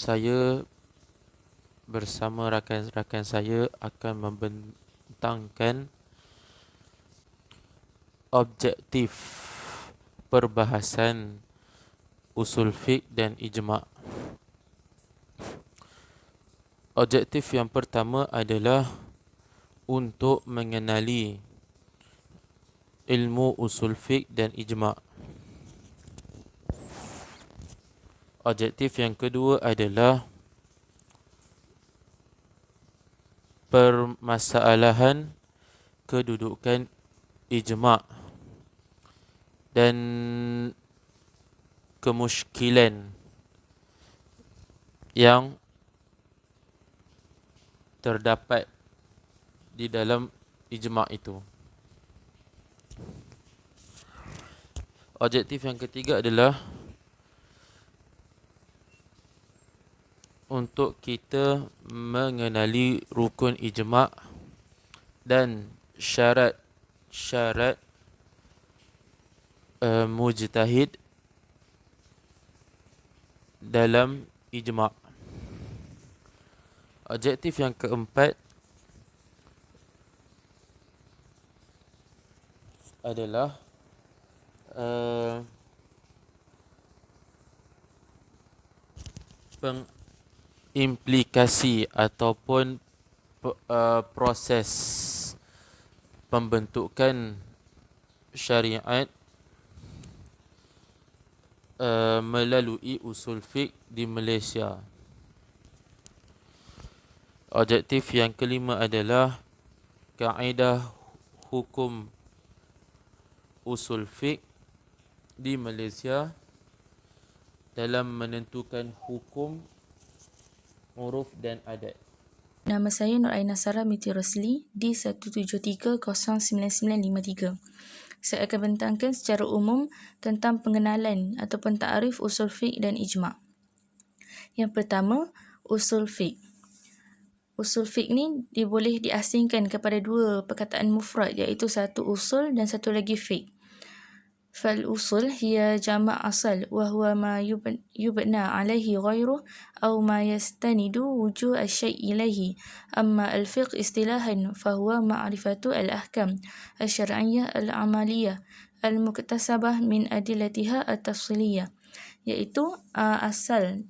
saya bersama rakan-rakan saya akan membentangkan objektif perbahasan usul fiqh dan ijma'. Objektif yang pertama adalah untuk mengenali ilmu usul fiqh dan ijma'. Objektif yang kedua adalah permasalahan kedudukan ijma' dan kemusykilan yang terdapat di dalam ijma' itu. Objektif yang ketiga adalah untuk kita mengenali rukun ijma' dan syarat-syarat mujtahid dalam ijma'. Objektif yang keempat adalah pengimplikasi ataupun proses pembentukan syariat melalui usul fiqh di Malaysia. Objektif yang kelima adalah kaedah hukum usul fiqh di Malaysia dalam menentukan hukum, uruf dan adat. Nama saya Nur Aina Sarah binti Rosli D173099953. Saya akan bentangkan secara umum tentang pengenalan ataupun takrif usul fiqh dan ijma'. Yang pertama, usul fiqh. Usul fiqh ni boleh diasingkan kepada dua perkataan mufrad, iaitu satu usul dan satu lagi fiqh. Fal usul hiya jama' asal wa huwa ma yubna alaihi ghairuh aw ma yastanidu wujuh asy-syai' ilaihi. Amma al-fiqh istilahan fahuwa ma'rifatu al-ahkam asy-syar'iyyah al-amaliyah al-muktasabah min adillatiha at-tafsiliyah, iaitu asal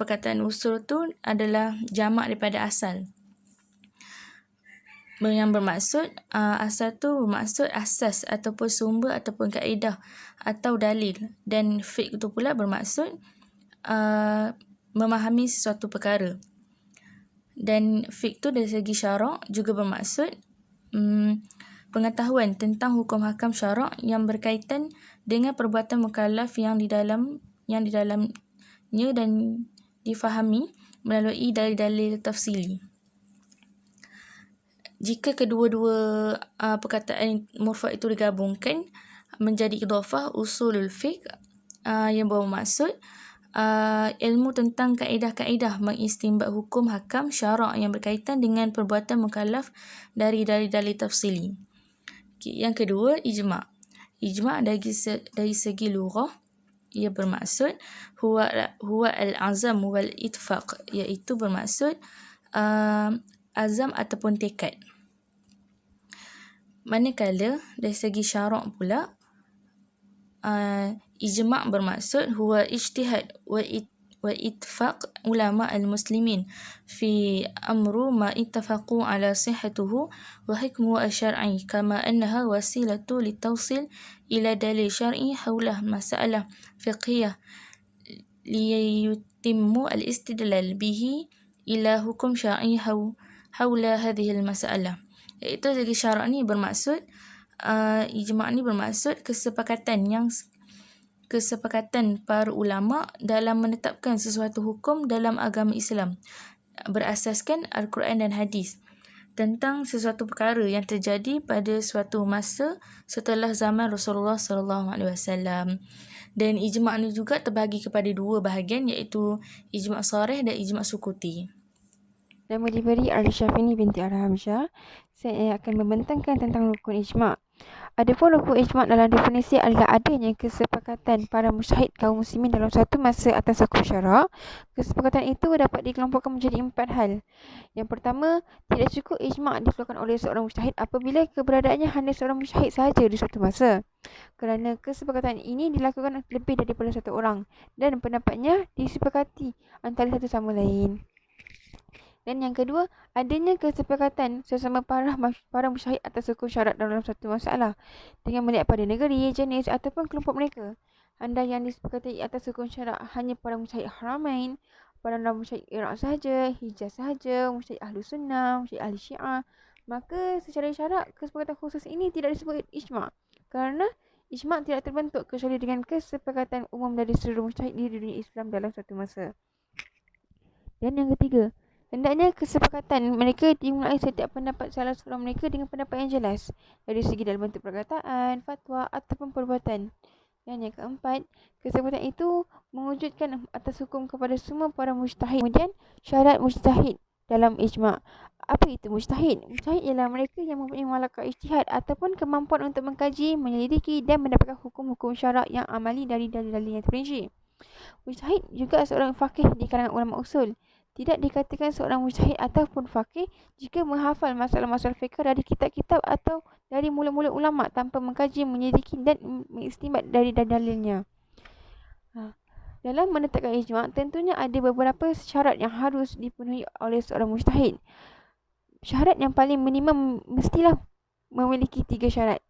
perkataan usul tu adalah jamak daripada asal. Yang bermaksud asal tu bermaksud asas ataupun sumber ataupun kaedah atau dalil, dan fiqh tu pula bermaksud memahami sesuatu perkara. Dan fiqh tu dari segi syarak juga bermaksud pengetahuan tentang hukum hakam syarak yang berkaitan dengan perbuatan mukallaf yang di dalamnya dan difahami melalui dalil-dalil tafsili. Jika kedua-dua perkataan mufrad itu digabungkan menjadi idhafah usulul fiqh, yang bermaksud ilmu tentang kaedah-kaedah mengistinbat hukum hakam syarak yang berkaitan dengan perbuatan mukallaf dari dalil-dalil tafsili. Yang kedua, ijma'. Ijma' dari segi lughah ia bermaksud huwa al-azam wal itfaq, iaitu bermaksud azam ataupun tekad. Manakala dari segi syarak pula, ijma' bermaksud huwa ijtihad wa itfaq ulama al-muslimin fi amru ma ittafaqu ala sihhatuhu wa hikmuhu asy-syar'i, kama annaha wasilatu litawsil ila dalil syar'i haulah masalah fiqhiyah liyutimmu al-istidlal bihi ila hukum syar'i haula hadhihi al-masalah. Iaitu segi syarak ni bermaksud ijma' ni bermaksud kesepakatan para ulama dalam menetapkan sesuatu hukum dalam agama Islam berasaskan Al-Quran dan Hadis tentang sesuatu perkara yang terjadi pada suatu masa setelah zaman Rasulullah SAW. Dan ijma' ni juga terbahagi kepada dua bahagian, iaitu ijma' sarih dan ijma' sukuti. Nama diberi Al-Syafini binti Al-Hamsyah. Saya akan membentangkan tentang rukun ijma'. Adapun rukun ijma' dalam definisi adalah adanya kesepakatan para mujtahid kaum muslimin dalam satu masa atas hukum syarak. Kesepakatan itu dapat dikelompokkan menjadi 4 hal. Yang pertama, tidak cukup ijma' dikeluarkan oleh seorang mujtahid apabila keberadaannya hanya seorang mujtahid sahaja di suatu masa. Kerana kesepakatan ini dilakukan lebih daripada satu orang dan pendapatnya disepakati antara satu sama lain. Dan yang kedua, adanya kesepakatan sesama para mujtahid atas hukum syarak dalam satu masalah dengan melihat pada negeri, jenis ataupun kelompok mereka. Anda yang disepakati atas hukum syarak hanya para mujtahid Haramain, para mujtahid Iraq sahaja, Hijaz sahaja, mujtahid Ahlu Sunnah, mujtahid Ahli Syiah, maka secara syarak kesepakatan khusus ini tidak disebut ijma' kerana ijma' tidak terbentuk kecuali dengan kesepakatan umum dari seluruh mujtahid di dunia Islam dalam satu masa. Dan yang ketiga, hendaknya kesepakatan mereka dimulai setiap pendapat salah seorang mereka dengan pendapat yang jelas dari segi dalam bentuk perkataan, fatwa ataupun perbuatan. Dan yang keempat, kesepakatan itu mewujudkan atas hukum kepada semua para mujtahid. Kemudian, syarat mujtahid dalam ijma'. Apa itu mujtahid? Mujtahid ialah mereka yang mempunyai malakah ijtihad ataupun kemampuan untuk mengkaji, menyelidiki dan mendapatkan hukum-hukum syarak yang amali dari dalil-dalil yang terperinci. Mujtahid juga seorang faqih di kalangan ulama usul. Tidak dikatakan seorang mujtahid ataupun faqih jika menghafal masalah-masalah fiqh dari kitab-kitab atau dari mulut-mulut ulama tanpa mengkaji, menyelidiki dan mengistinbat dari dalilnya. Dalam menetapkan ijma', tentunya ada beberapa syarat yang harus dipenuhi oleh seorang mujtahid. Syarat yang paling minimum mestilah memiliki 3 syarat.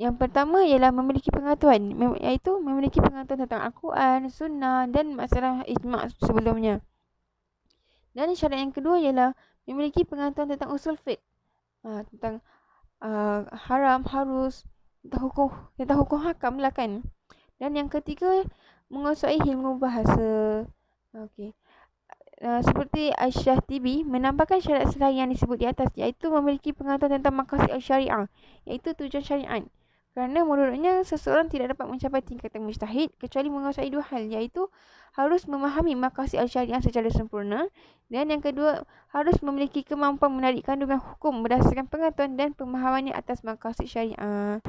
Yang pertama ialah memiliki pengetahuan, iaitu memiliki pengetahuan tentang Al-Quran, Sunnah dan masalah ijma' sebelumnya. Dan syarat yang kedua ialah memiliki pengetahuan tentang usul fiqh, tentang haram, harus, tentang hukum hakam lah kan. Dan yang ketiga, menguasai ilmu bahasa. Okey. Seperti Asy-Syatibi menambahkan syarat selain yang disebut di atas, iaitu memiliki pengetahuan tentang maqasid al-syariah, iaitu tujuan syariat. Kerana menurutnya seseorang tidak dapat mencapai tingkatan mujtahid kecuali menguasai 2 hal, iaitu harus memahami maqasid al-syariah secara sempurna dan yang kedua harus memiliki kemampuan menarik kandungan hukum berdasarkan pengetahuan dan pemahamannya atas maqasid syariah.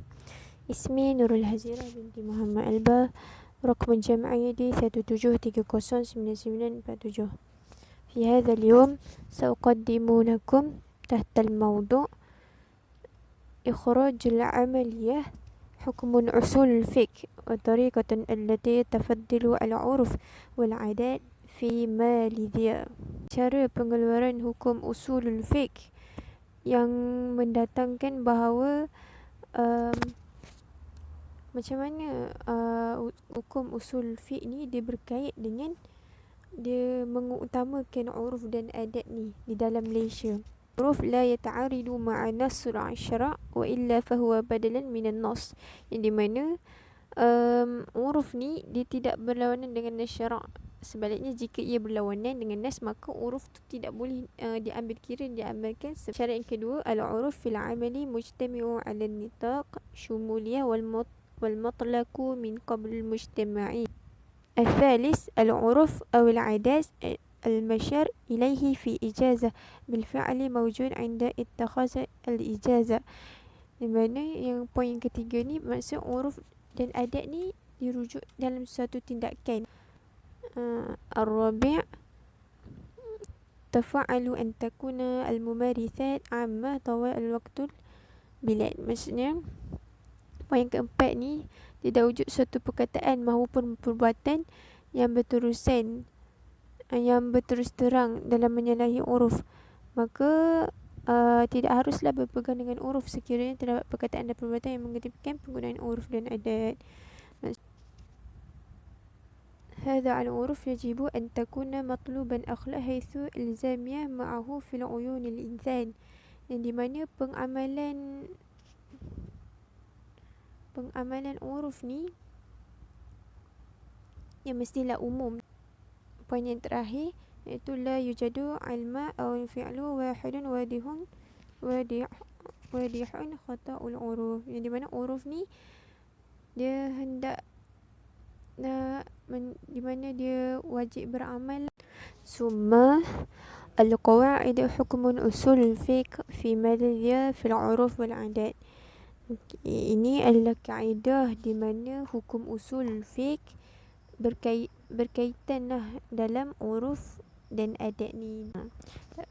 Ismi Nurul Hazira binti Muhammad Alba, رقم الجمعية دي 17309947. في هذا اليوم سأقدم لكم تحت الموضوع إخراج العملية حكم أصول الفقه وطريقة التي تفضل العرف والعادات فيما لذا. Cara pengeluaran hukum usulul fiqh yang mendatangkan bahawa macam mana hukum usul fiqh ni dia berkait dengan dia mengutamakan uruf dan adat ni di dalam Malaysia. Uruf la yata'aridu ma'a nasr al-syara' wa illa fahuwa badalan minan nas. Yang di mana uruf ni dia tidak berlawanan dengan nas syara'. Sebaliknya jika ia berlawanan dengan nas maka uruf tu tidak boleh diambilkan. Syarat yang kedua, al-uruf fil amali mujtami'u 'ala an-nitaq shumuliyah wal matlaqu min qabl al-mujtama'i. الثالث العرف أو العادات المشار إليه في إجازة بالفعل موجود عند اتخاذ الإجازة. Di mana yang poin ketiga ni maksud uruf dan adat ni dirujuk dalam suatu tindakan. الرابع تفعل أن تكون الممارسات عامة طوال الوقت البلاد. Maksudnya poin keempat ni tidak wujud suatu perkataan maupun perbuatan yang berterusan yang berterus terang dalam menyalahi uruf, maka tidak haruslah berpegang dengan uruf sekiranya terdapat perkataan dan perbuatan yang mengedepankan penggunaan uruf dan adat. هذا العرف يجب أن تكون مطلوبا أخلاق حيث الزامية معه في العيون الإنسان. Yang di mana pengamalan uruf ni yang mestilah umum. Poin yang terakhir iaitu la yujadu ilma aw fi'lu wahidun wadihun khata'ul uruf. Yang di mana uruf ni dia di mana dia wajib beramal. Summa al-qawaid hukmun usul fiqh fi madhiya fil uruf wal adat. Ini adalah kaedah di mana hukum usul fiqh berkaitan lah dalam uruf dan adat ni.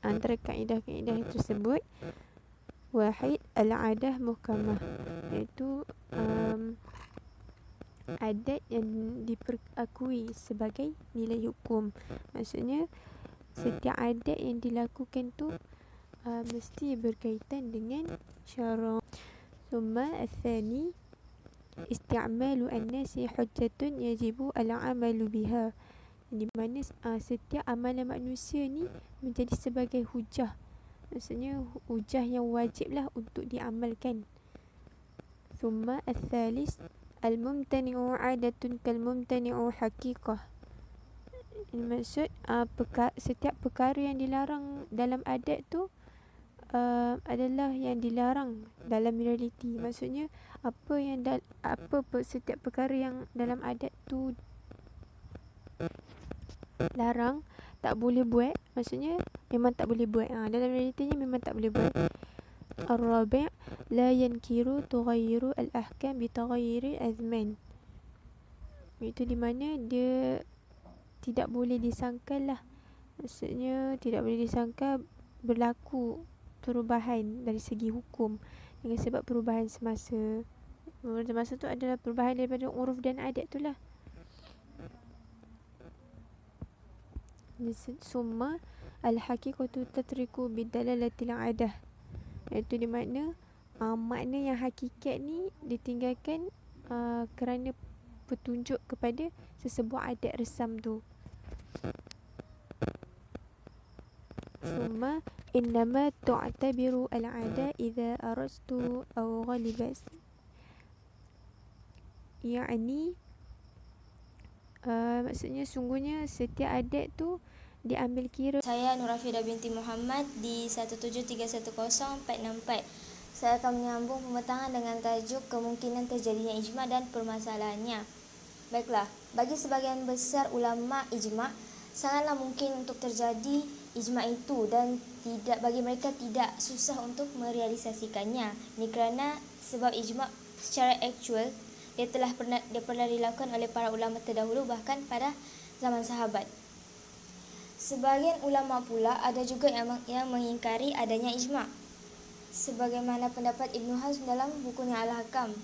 Antara kaedah-kaedah tersebut, wahid al-adah muhkamah, iaitu adat yang diperakui sebagai nilai hukum. Maksudnya setiap adat yang dilakukan tu mesti berkaitan dengan syara. Summa al-thani isti'malu an-nasi hujjatun yajibu al-amalu biha, di mana setiap amalan manusia ni menjadi sebagai hujah. Maksudnya hujah yang wajib lah untuk diamalkan. Summa al-thalis al-mumtani'u 'adatun kal-mumtani'u haqiqah. Maksud setiap perkara yang dilarang dalam adat tu adalah yang dilarang dalam realiti. Maksudnya setiap perkara yang dalam adat tu larang, tak boleh buat, maksudnya memang tak boleh buat. Dalam realitinya memang tak boleh buat. Ar-rabi' la yankiru tughayyiru al-ahkam bi taghayyiri azman. Itu di mana dia tidak boleh disangkal lah. Maksudnya tidak boleh disangkal berlaku perubahan dari segi hukum dengan sebab perubahan semasa. Semasa tu adalah perubahan daripada uruf dan adat tu lah. Summa al-haqiqatu tatriku bidalalatil adah, iaitu di mana makna yang hakikat ni ditinggalkan kerana petunjuk kepada sesebuah adat resam tu. Summa innama tu'tabiru al-'ada idza arastu aw ghalibas, yakni maksudnya sungguhnya setiap adat tu diambil kira. Saya Nurafidah binti Muhammad di 17310-464. Saya akan menyambung pembentangan dengan tajuk kemungkinan terjadinya ijma' dan permasalahannya. Baiklah, bagi sebagian besar ulama ijma' sangatlah mungkin untuk terjadi ijma' itu, dan bagi mereka tidak susah untuk merealisasikannya. Ini kerana sebab ijma' secara aktual dia pernah dilakukan oleh para ulama terdahulu, bahkan pada zaman sahabat. Sebagian ulama pula ada juga yang mengingkari adanya ijma', sebagaimana pendapat Ibnu Hazm dalam bukunya Al-Hakam,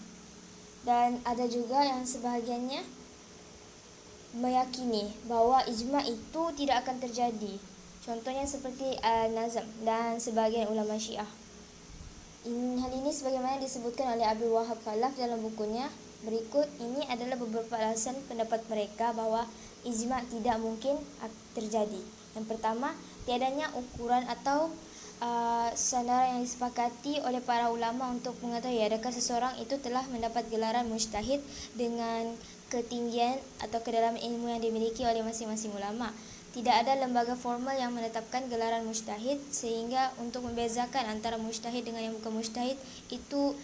dan ada juga yang sebahagiannya meyakini bahawa ijma' itu tidak akan terjadi. Contohnya seperti Al-Nazm dan sebahagian ulama Syiah. Hal ini sebagaimana disebutkan oleh Abdul Wahab Khalaf dalam bukunya. Berikut ini adalah beberapa alasan pendapat mereka bahawa ijma' tidak mungkin terjadi. Yang pertama, tiadanya ukuran atau sandaran yang disepakati oleh para ulama untuk mengetahui adakah seseorang itu telah mendapat gelaran mujtahid dengan ketinggian atau kedalaman ilmu yang dimiliki oleh masing-masing ulama. Tidak ada lembaga formal yang menetapkan gelaran mujtahid, sehingga untuk membezakan antara mujtahid dengan yang bukan mujtahid itu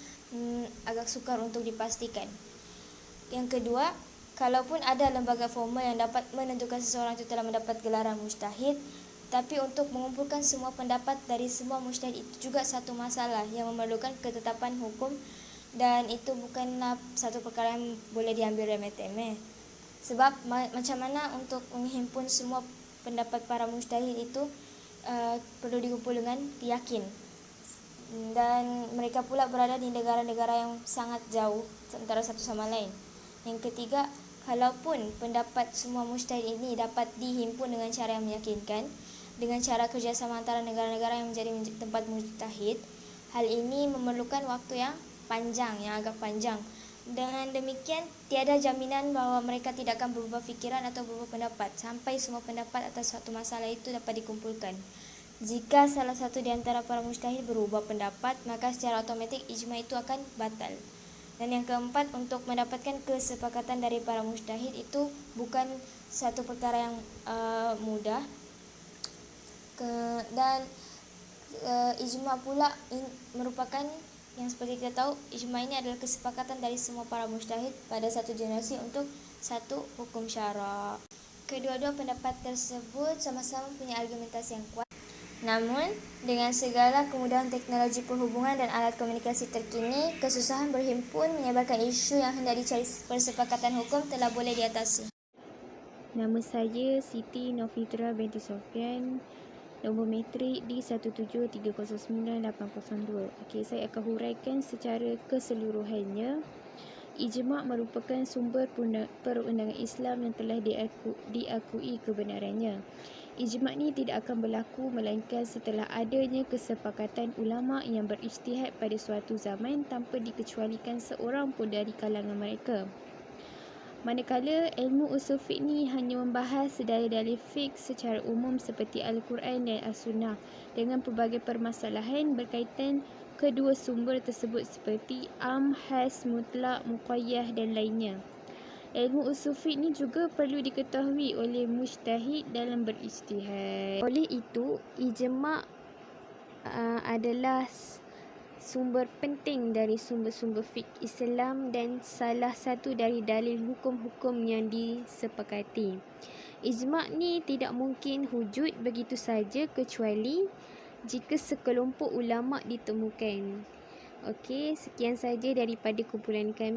agak sukar untuk dipastikan. Yang kedua, kalaupun ada lembaga formal yang dapat menentukan seseorang itu telah mendapat gelaran mujtahid, tapi untuk mengumpulkan semua pendapat dari semua mujtahid itu juga satu masalah yang memerlukan ketetapan hukum, dan itu bukanlah satu perkara yang boleh diambil remeh-temeh. Sebab macam mana untuk menghimpun semua pendapat para mujtahid itu perlu dikumpul dengan yakin, dan mereka pula berada di negara-negara yang sangat jauh antara satu sama lain. Yang ketiga, kalaupun pendapat semua mujtahid ini dapat dihimpun dengan cara yang meyakinkan, dengan cara kerjasama antara negara-negara yang menjadi tempat mujtahid, hal ini memerlukan waktu yang agak panjang. Dengan demikian, tiada jaminan bahawa mereka tidak akan berubah fikiran atau berubah pendapat sampai semua pendapat atas suatu masalah itu dapat dikumpulkan. Jika salah satu di antara para mujtahid berubah pendapat, maka secara otomatik ijma' itu akan batal. Dan yang keempat, untuk mendapatkan kesepakatan dari para mujtahid itu bukan satu perkara yang mudah. Dan ijma' pula merupakan, yang seperti kita tahu, ijma' ini adalah kesepakatan dari semua para mujtahid pada satu generasi untuk satu hukum syara'. Kedua-dua pendapat tersebut sama-sama punya argumentasi yang kuat. Namun, dengan segala kemudahan teknologi perhubungan dan alat komunikasi terkini, kesusahan berhimpun menyebabkan isu yang hendak dicari persepakatan hukum telah boleh diatasi. Nama saya Siti Nofitra binti Sofyan, nombor matrik D17309-802. Okey, saya akan huraikan secara keseluruhannya. Ijma' merupakan sumber perundangan Islam yang telah diakui kebenarannya. Ijma' ni tidak akan berlaku melainkan setelah adanya kesepakatan ulama' yang berijtihad pada suatu zaman tanpa dikecualikan seorang pun dari kalangan mereka. Manakala ilmu usul fiqh ni hanya membahas dalil-dalil fiqh secara umum seperti Al-Quran dan As-Sunnah dengan pelbagai permasalahan berkaitan kedua sumber tersebut seperti am, khas, mutlak, muqayyad dan lainnya. Ilmu usul fiqh ni juga perlu diketahui oleh mujtahid dalam berijtihad. Oleh itu, ijma' adalah sumber penting dari sumber-sumber fiqh Islam dan salah satu dari dalil hukum-hukum yang disepakati. Ijma' ni tidak mungkin wujud begitu saja kecuali jika sekelompok ulama' ditemukan. Okey, sekian saja daripada kumpulan kami.